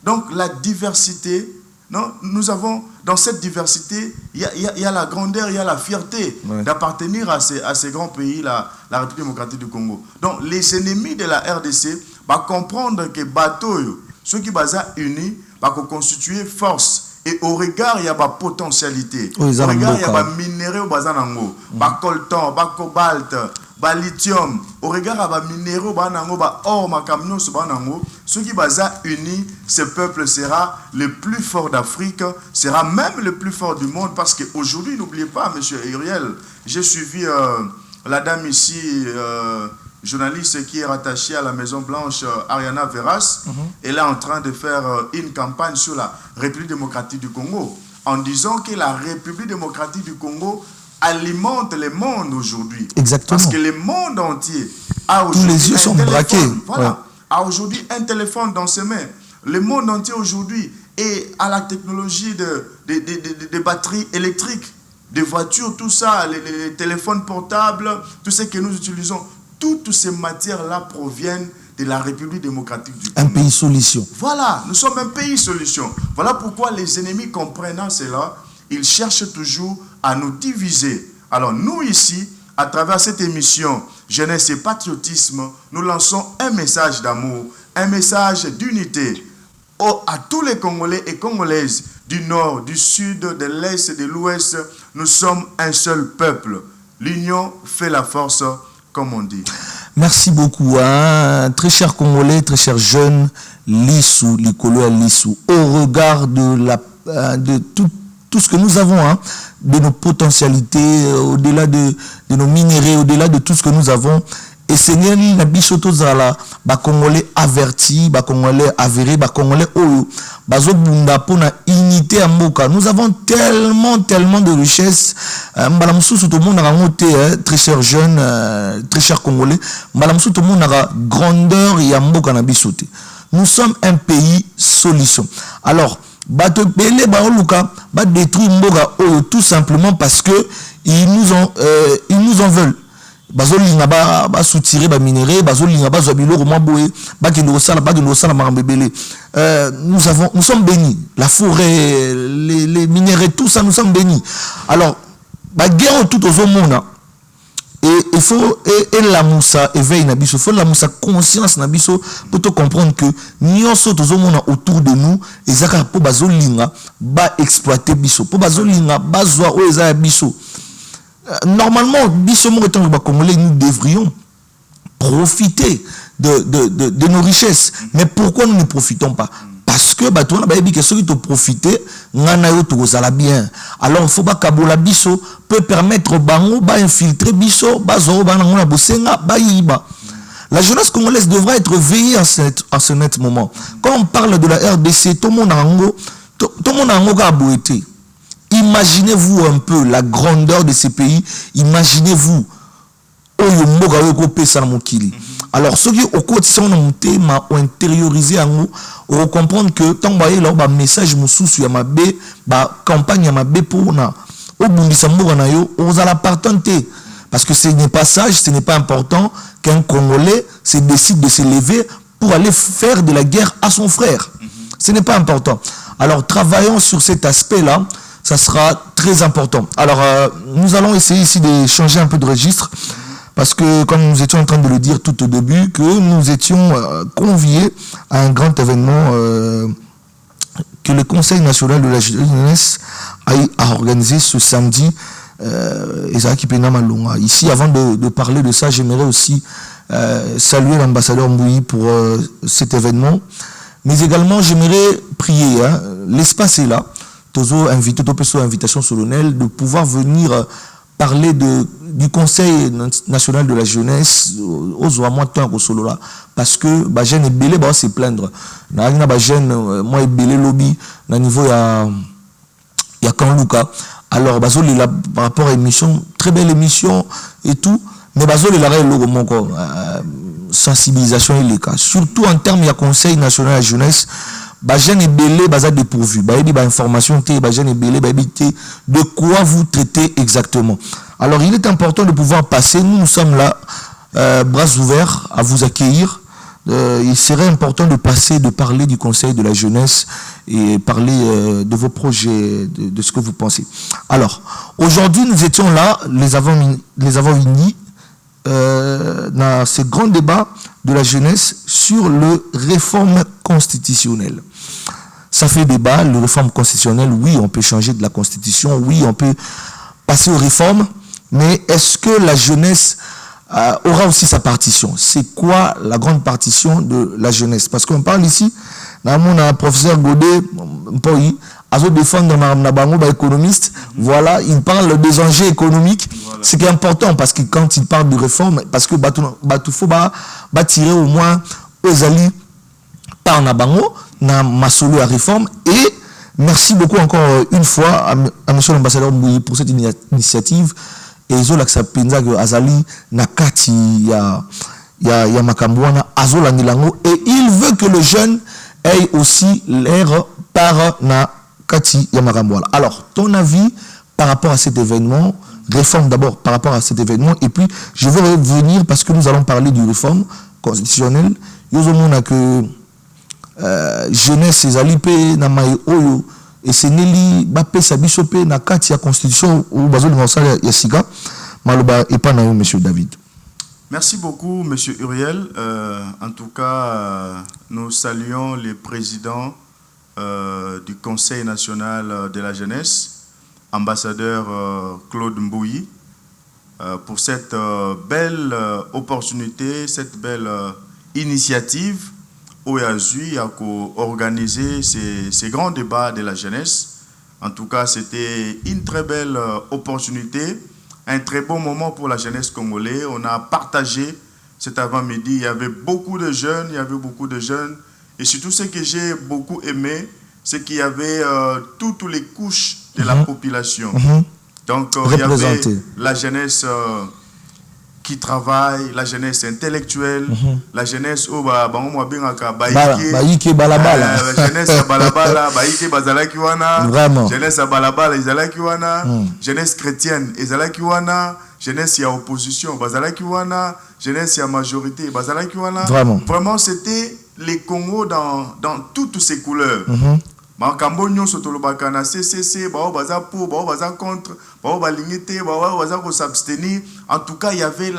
Donc, la diversité... Non, nous avons, dans cette diversité, il y a la grandeur, il y a la fierté d'appartenir à ces grands pays, la République démocratique du Congo. Donc, les ennemis de la RDC vont comprendre que bateau, ceux qui sont unis, vont constituer force. Et au regard, il y a la potentialité. Au regard, il y a les minéraux, le coltan, le cobalt, le lithium. Au regard, il y a les minéraux, or, ceux qui sont unis, ce peuple sera le plus fort d'Afrique, sera même le plus fort du monde, parce qu'aujourd'hui, n'oubliez pas, M. Uriel, j'ai suivi la dame ici, journaliste qui est rattachée à la Maison Blanche, Ariana Veras. Elle est en train de faire une campagne sur la République démocratique du Congo, en disant que la République démocratique du Congo alimente le monde aujourd'hui. Exactement. Parce que le monde entier a aujourd'hui... Tous les yeux sont braqués. Voilà. A aujourd'hui un téléphone dans ses mains. Le monde entier aujourd'hui est à la technologie de batteries électriques, des voitures, tout ça, les téléphones portables, tout ce que nous utilisons. Toutes ces matières-là proviennent de la République démocratique du Congo. Un pays solution. Voilà, nous sommes un pays solution. Voilà pourquoi les ennemis comprenant cela, ils cherchent toujours à nous diviser. Alors nous ici, à travers cette émission Jeunesse et Patriotisme, nous lançons un message d'amour, un message d'unité à tous les Congolais et Congolaises du Nord, du Sud, de l'Est et de l'Ouest. Nous sommes un seul peuple. L'union fait la force, comme on dit. Merci beaucoup, hein. Très chers Congolais, très chers jeunes, Lissou, Likolo Lissou, au regard de tout ce que nous avons, hein, de nos potentialités, au-delà de nos minéraux, au-delà de tout ce que nous avons. Et Seigneur, Nabisoto Zala, Congolais avertis, Congolais avérés, Congolais Oyo, Bazo Bunda pour la unité à Mboka. Nous avons tellement de richesses. Mbalamsou, tout le monde a monté, très chers jeunes, très chers Congolais. Mbalamsou, tout le monde a grandeur et à Mboka Nabisote. Nous sommes un pays solution. Alors, Bato Bele Baoluka, détruire Mboka Oyo tout simplement parce que ils nous en veulent. Bazolinga ba soutirer ba minéraux, bazolinga ba zobilo ko maboé, ba kilo sala mambebele. Nous sommes bénis. La forêt, les minéraux, tout ça, nous sommes bénis. Alors, ba guerre tout aux hommes. Et il faut la moussa éveil nabiso, il faut la moussa conscience nabiso pour te comprendre que nous sommes autour de nous et ça pour bazolinga ba exploiter biso, pour bazolinga ba zoa o eza biso. Normalement, nous devrions profiter de nos richesses. Mais pourquoi nous ne profitons pas? Parce que ceux qui ont profité, bien. Alors, il faut que la biso peut permettre d'infiltrer biso, la jeunesse congolaise devra être veillée à ce net moment. Quand on parle de la RDC, tout le monde a été. Imaginez-vous un peu la grandeur de ces pays. Imaginez-vous. Alors, ceux qui au quotidien ont intériorisé on comprendre que tant que leur message sur ma campagne pour na au bundisa mboka na yo aux la patente Parce que ce n'est pas sage, ce n'est pas important qu'un Congolais se décide de se lever pour aller faire de la guerre à son frère. Ce n'est pas important. Alors, travaillons sur cet aspect-là, ça sera très important. Alors, nous allons essayer ici de changer un peu de registre, parce que, comme nous étions en train de le dire tout au début, que nous étions conviés à un grand événement que le Conseil national de la jeunesse a organisé ce samedi. Ici, avant de parler de ça, j'aimerais aussi saluer l'ambassadeur Mbouyi pour cet événement. Mais également, j'aimerais prier. Hein. L'espace est là. Tozo invité, invitation solennelle de pouvoir venir parler du Conseil national de la jeunesse aux mois de temps au solo là, parce que bah jeune est belé bah se plaindre. Na ba jeune moi est belé lobby na niveau ya Kanluka. Alors bazo là par rapport à l'émission, très belle émission et tout, mais bazo là le logo mon sensibilisation et les cas, surtout en termes de Conseil national de la jeunesse. Bah jeune est belé baza dépourvu. Bah dit bah information té bah jeune est belé bah dit de quoi vous traitez exactement. Alors il est important de pouvoir passer. Nous sommes là bras ouverts à vous accueillir. Il serait important de passer, de parler du Conseil de la jeunesse et parler de vos projets, de ce que vous pensez. Alors aujourd'hui nous étions là, les avons unis dans ce grand débat de la jeunesse sur le réforme constitutionnelle. Ça fait débat, le réforme constitutionnelle, oui, on peut changer de la constitution, oui, on peut passer aux réformes, mais est-ce que la jeunesse aura aussi sa partition? C'est quoi la grande partition de la jeunesse? Parce qu'on parle ici, mon professeur Godet, Azo défendre économiste, voilà, il parle des enjeux économiques, voilà. Ce qui est important parce que quand il parle de réforme, parce que il faut tirer au moins aux alliés par Nabango, na masolo à réforme. Et merci beaucoup encore une fois à monsieur l'ambassadeur Mbouyi pour cette initiative. Et zo laksa penza que azali nakati ya makambouana azo langilango, et il veut que le jeune ait aussi l'air par na kati ya makambouana. Alors ton avis par rapport à cet événement, réforme d'abord par rapport à cet événement, et puis je vais revenir parce que nous allons parler du réforme constitutionnelle. Yozo mona que jeunesse ezali pe na mai oyo et c'est Nelly Bappé Sabisope na kati ya constitution ou bazoli ngosala ya siga maloba et pas na monsieur David. Merci beaucoup monsieur Uriel. En tout cas nous saluons les présidents du Conseil national de la jeunesse, ambassadeur Claude Mbouyi, pour cette belle opportunité, cette belle initiative où il a organisé ces grands débats de la jeunesse. En tout cas, c'était une très belle opportunité, un très bon moment pour la jeunesse congolaise. On a partagé cet avant-midi. Il y avait beaucoup de jeunes, Et surtout, ce que j'ai beaucoup aimé, c'est qu'il y avait toutes les couches de la population. Donc, il y avait la jeunesse qui travaille, la jeunesse intellectuelle, la jeunesse où la jeunesse balabala, jeunesse balabala, jeunesse chrétienne, jeunesse y a opposition, jeunesse y a majorité, vraiment c'était les Congo dans toutes ses couleurs. Makambo nyonso tolobaka na CCC bao baza pour bao baza contre bao balingité bao baza ko s'abstenir. En tout cas, il y avait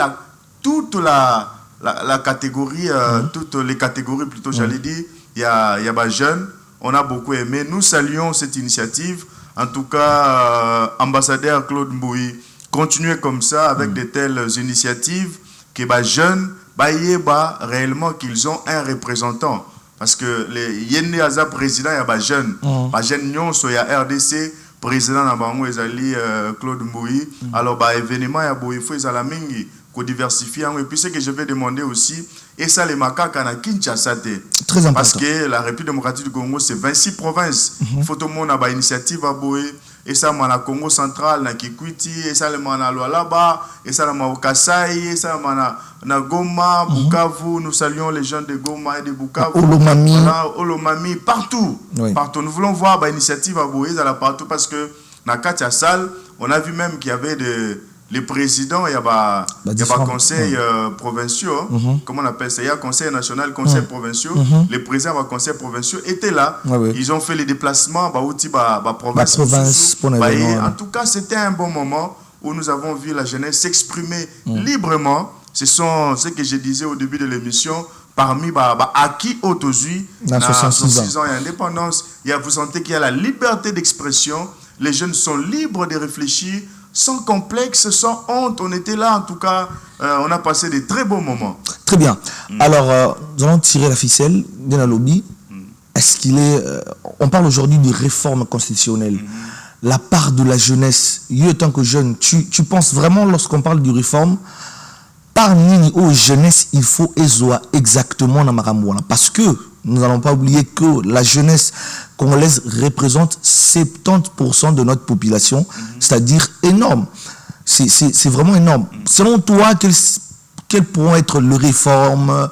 toute la catégorie toutes les catégories plutôt, j'allais dire, il y a ba jeunes, on a beaucoup aimé. Nous saluons cette initiative. En tout cas, ambassadeur Claude Mbouyi, continuez comme ça avec de telles initiatives que ba jeunes ba réellement qu'ils ont un représentant. Parce que les Yéné Aza président, il y a des jeunes. Les jeunes, il y a RDC, président Nabango, Claude Mbouyi. Alors, événement, il y a Boifo, il y a la mingi, qu'on diversifie. Et puis, ce que je vais demander aussi, et ça, les macaques, à Kinshasa. Très important. Parce que la République démocratique du Congo, c'est 26 provinces. Il faut tout le monde avoir une initiative à Boé. Et ça, dans le Congo central, dans Kikwiti, et ça, dans le Lualaba, et ça, dans le Kasai, et ça, dans Goma, Bukavu. Nous saluons les gens de Goma et de Bukavu. Olomami, partout. Oui. Partout. Nous voulons voir l'initiative à Boé, partout, parce que dans Katia Salle, on a vu même qu'il y avait les présidents, il y a des conseils provinciaux, comment on appelle ça, il y a conseil national, conseil provinciaux, les présidents des conseils provinciaux étaient là, ils ont fait les déplacements, province. En tout cas, c'était un bon moment où nous avons vu la jeunesse s'exprimer librement. Ce sont ce que je disais au début de l'émission, parmi acquis aujourd'hui, 66 ans et indépendance, vous sentez qu'il y a la liberté d'expression, les jeunes sont libres de réfléchir, sans complexe, sans honte. On était là, en tout cas, on a passé des très beaux moments. Très bien. Alors, nous allons tirer la ficelle de la lobby. Est-ce qu'il est... on parle aujourd'hui de réforme constitutionnelle. La part de la jeunesse, en tant que jeune, tu penses vraiment, lorsqu'on parle de réforme, par nini aux jeunesse, il faut exactement dans Maramouana. Parce que nous n'allons pas oublier que la jeunesse congolaise représente 70% de notre population, c'est-à-dire énorme. C'est vraiment énorme. Selon toi, quelles pourront être les réformes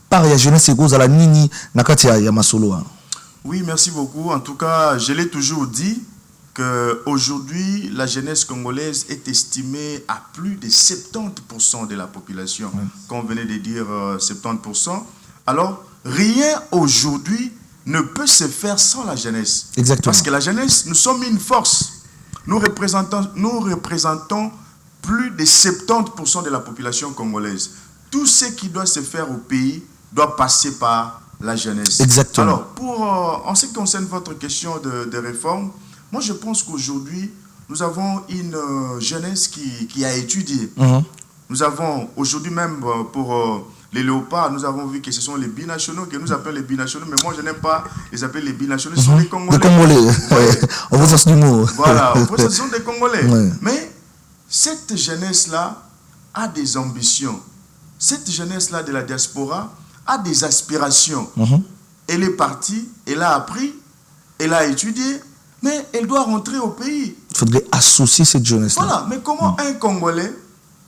par la jeunesse et cause à la nini Nakatia Yamasolo? Oui, merci beaucoup. En tout cas, je l'ai toujours dit qu'aujourd'hui, la jeunesse congolaise est estimée à plus de 70% de la population. Comme on venait de dire 70%. Alors, rien aujourd'hui ne peut se faire sans la jeunesse. Exactement. Parce que la jeunesse, nous sommes une force. Nous représentons plus de 70% de la population congolaise. Tout ce qui doit se faire au pays doit passer par la jeunesse. Exactement. Alors, en ce qui concerne votre question de réforme, moi je pense qu'aujourd'hui, nous avons une jeunesse qui a étudié. Nous avons aujourd'hui même pour... les léopards, nous avons vu que ce sont les binationaux, que nous appelons les binationaux, mais moi je n'aime pas les appeler les binationaux, ce sont les Congolais. Les Congolais, on veut ça du mot. Voilà, ce sont des Congolais. Mais cette jeunesse-là a des ambitions. Cette jeunesse-là de la diaspora a des aspirations. Elle est partie, elle a appris, elle a étudié, mais elle doit rentrer au pays. Il faudrait associer cette jeunesse-là. Voilà, mais comment un Congolais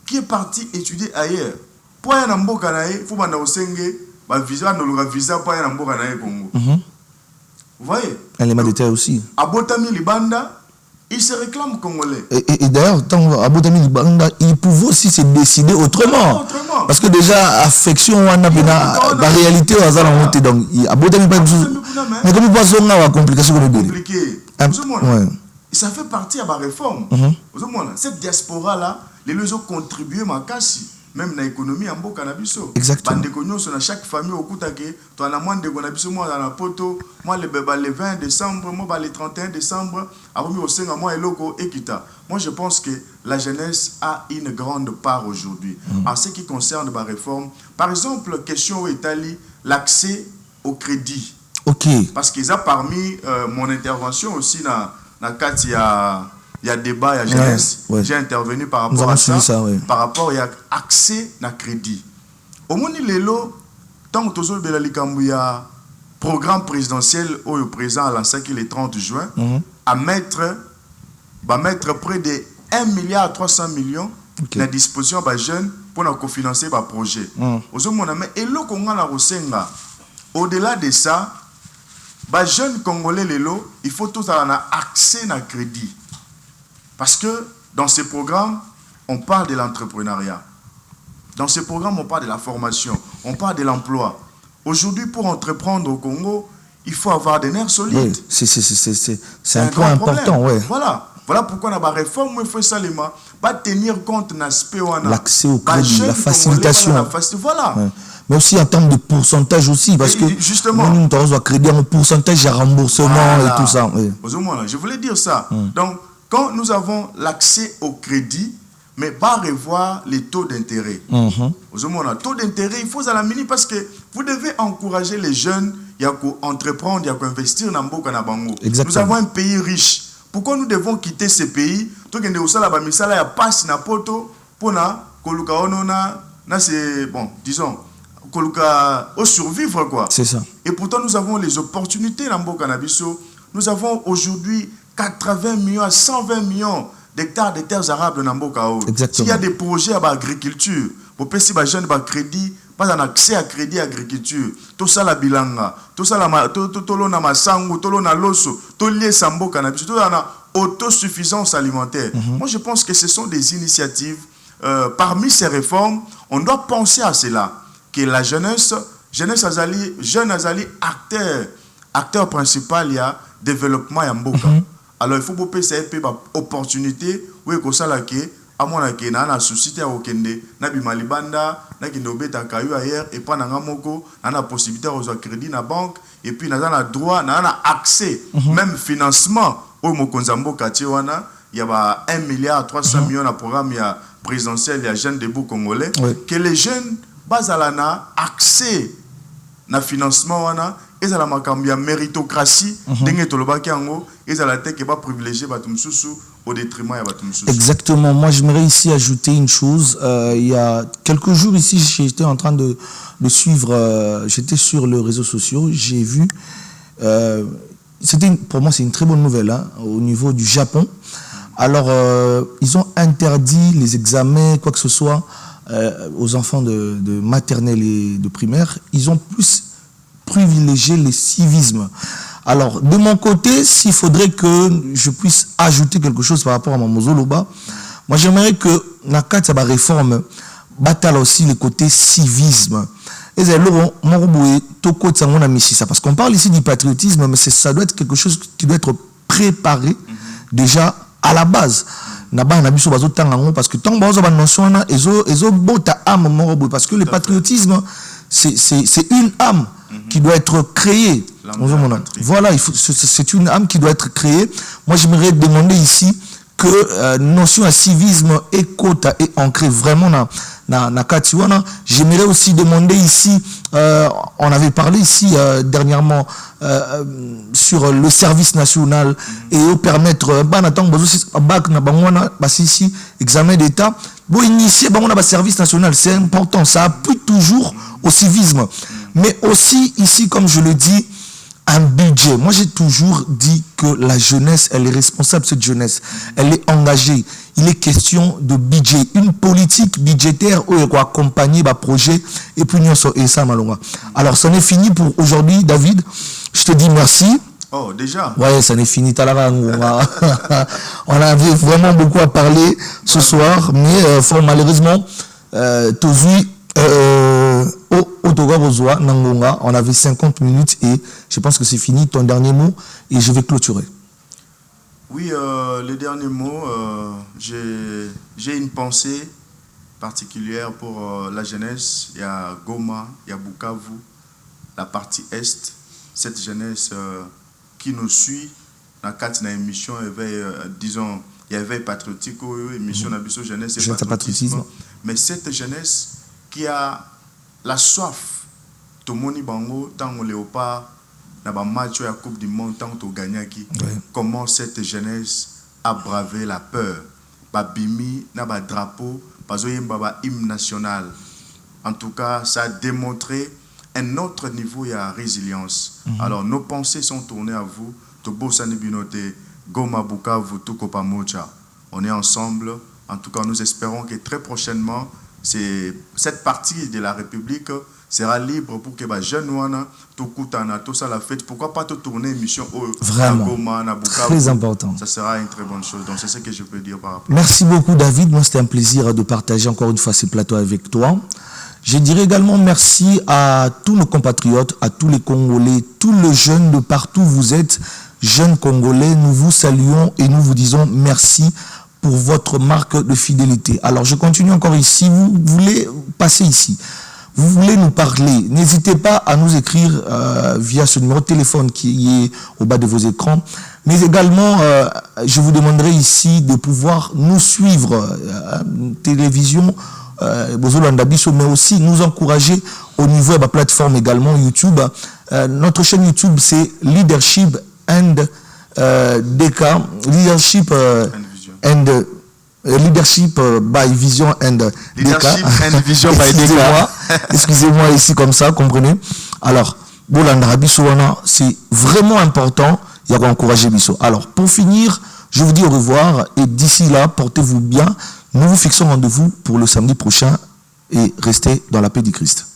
qui est parti étudier ailleurs, pour aller en mboka na ye, faut banda osenge ba visa no visa pour aller en mboka na ye Congo. Vous voyez? L'élément de terre aussi. Abotami Libanda, il se réclame congolais. Et d'ailleurs, tant Abotami Libanda, il pouvait aussi se décider autrement. Parce que déjà, affection, on a la réalité, on a monté. Donc, Abotami pas mais comme il passe on a complication compliqué. Ça fait partie de la réforme. Cette diaspora-là, les gens ont contribué à Kassi. Même dans l'économie, en beau cannabis. Exactement. Chaque famille au Koutake, tu as moins de cannabis, moi dans la poto, moi le 20 décembre, moi le 31 décembre, avant au sein moi et loco Ekita. Moi je pense que la jeunesse a une grande part aujourd'hui. En ce qui concerne la réforme, par exemple, question au Italie, l'accès au crédit. Ok. Parce qu'ils ont parmi mon intervention aussi dans Katia. Il y a débat, il y a jeunesse. J'ai intervenu par rapport à ça, par rapport à accès à crédit. Au moins, tant que il y a programme présidentiel au présent à l'ancien le 30 juin, à mettre près de 1,3 milliard à disposition des jeunes pour cofinancer le projet. Au-delà de ça, les jeunes Congolais, il faut tous avoir accès à crédit. Parce que dans ce programme, on parle de l'entrepreneuriat. Dans ce programme, on parle de la formation, on parle de l'emploi. Aujourd'hui, pour entreprendre au Congo, il faut avoir des nerfs solides. Oui, c'est un point important. Voilà pourquoi on a une réforme, il faut seulement tenir compte de l'aspect l'accès au crédit, la facilitation. Voilà. Mais aussi en termes de pourcentage aussi, parce que justement, nous avons crédit en pourcentage de remboursement et tout ça. Je voulais dire ça. Donc, quand nous avons l'accès au crédit, mais pas revoir les taux d'intérêt. Le taux d'intérêt, il faut à la mini parce que vous devez encourager les jeunes à entreprendre, à investir dans Mboka na Bango. Nous avons un pays riche. Pourquoi nous devons quitter ce pays? Tout le monde a passe na poto pour na koluka onona na c'est bon, disons koluka au survivre quoi. C'est ça. Et pourtant nous avons les opportunités dans Mboka na biso. Nous avons aujourd'hui 80 millions à 120 millions d'hectares de terres arables dans Mboka. S'il y a des projets à l'agriculture, pour payer les jeunes crédit, pas un accès à crédit agriculture, tout ça la bilanga, tout ça la tolona masango, tolona loso, tolie sambo cannabis, tout ça autosuffisance alimentaire. Moi je pense que ce sont des initiatives. Parmi ces réformes, on doit penser à cela, que la jeunesse azali, jeune azali acteur principal, il y a développement ya mboka. Alors il faut que ça ait une opportunité où il y a un souci na bimalibanda na kende obeta kayu ailleurs et pas nanga moko na possibilité de crédit na banque et puis na droit na accès même financement au mokonza mboka wana il y a 1 milliard 300 millions na programme ya présidentiel ya jeunes debout congolais que les jeunes bazalana accès na financement wana et à la makambia méritocratie ndenge tolobaki yango et à la tête qui va privilégier batumsusu au détriment ya batumsusu. Exactement. Moi j'aimerais ici ajouter une chose. Il y a quelques jours ici j'étais en train de suivre j'étais sur les réseaux sociaux, j'ai vu pour moi c'est une très bonne nouvelle au niveau du Japon. Alors ils ont interdit les examens quoi que ce soit aux enfants de maternelle et de primaire. Ils ont plus privilégier le civisme. Alors, de mon côté, s'il faudrait que je puisse ajouter quelque chose par rapport à Mamozoloba, moi j'aimerais que Nakati la réforme battale aussi le côté civisme. Et c'est parce qu'on parle ici du patriotisme, mais ça doit être quelque chose qui doit être préparé déjà à la base. Parce que tant que le patriotisme, c'est une âme qui doit être créée. Voilà, c'est une âme qui doit être créée. Moi, j'aimerais demander ici que notion de civisme et quota est ancrée vraiment dans Katiwana. J'aimerais aussi demander ici, on avait parlé ici dernièrement sur le service national et permettre examen d'État. Bon, initier le service national, c'est important, ça appuie toujours au civisme. Mais aussi ici, comme je le dis, un budget. Moi, j'ai toujours dit que la jeunesse, elle est responsable, cette jeunesse. Elle est engagée. Il est question de budget. Une politique budgétaire où elle va accompagner le projet et puis nous sommes ça malonga. Alors, ça n'est fini pour aujourd'hui, David. Je te dis merci. Oh, déjà? Ouais, ça n'est fini. On avait vraiment beaucoup à parler ce soir, mais malheureusement, on avait 50 minutes et je pense que c'est fini. Ton dernier mot et je vais clôturer. Oui, le dernier mot, j'ai une pensée particulière pour la jeunesse. Il y a Goma, il y a Bukavu, la partie Est. Cette jeunesse qui nous suit dans quatre émissions, disons, il y avait patriotique, émission d'ambition jeunesse et patriotisme. Mais cette jeunesse qui a la soif, tout le monde bango, tant que léopard, dans le match de la Coupe du Monde, tant que gagné qui, comment cette jeunesse a bravé la peur. Babimi, na ba drapeau, parce qu'il y a un hymne national. En tout cas, ça a démontré un autre niveau de résilience. Alors, nos pensées sont tournées à vous. Tobo Sanibinote, Goma Bukavu, Tukopa Mocha. On est ensemble. En tout cas, nous espérons que très prochainement, cette partie de la République sera libre pour que les jeunes tout ça la fête. Pourquoi pas te tourner émission vraiment Goma, na Bukavu. Très important. Ça sera une très bonne chose. Donc c'est ce que je peux dire par rapport. Merci beaucoup David. Moi c'était un plaisir de partager encore une fois ce plateau avec toi. Je dirais également merci à tous nos compatriotes, à tous les Congolais, tous les jeunes de partout où vous êtes, jeunes Congolais. Nous vous saluons et nous vous disons merci pour votre marque de fidélité. Alors, je continue encore ici. Vous voulez passer ici. Vous voulez nous parler. N'hésitez pas à nous écrire via ce numéro de téléphone qui est au bas de vos écrans. Mais également, je vous demanderai ici de pouvoir nous suivre. Télévision, mais aussi nous encourager au niveau de la plateforme également YouTube. Notre chaîne YouTube, c'est Leadership and DK. Leadership and Leadership by Vision and Leadership and Vision by Excusez-moi ici comme ça, comprenez. Alors, c'est vraiment important. Il y a encourager Bisso. Alors, pour finir, je vous dis au revoir et d'ici là, portez-vous bien. Nous vous fixons rendez-vous pour le samedi prochain et restez dans la paix du Christ.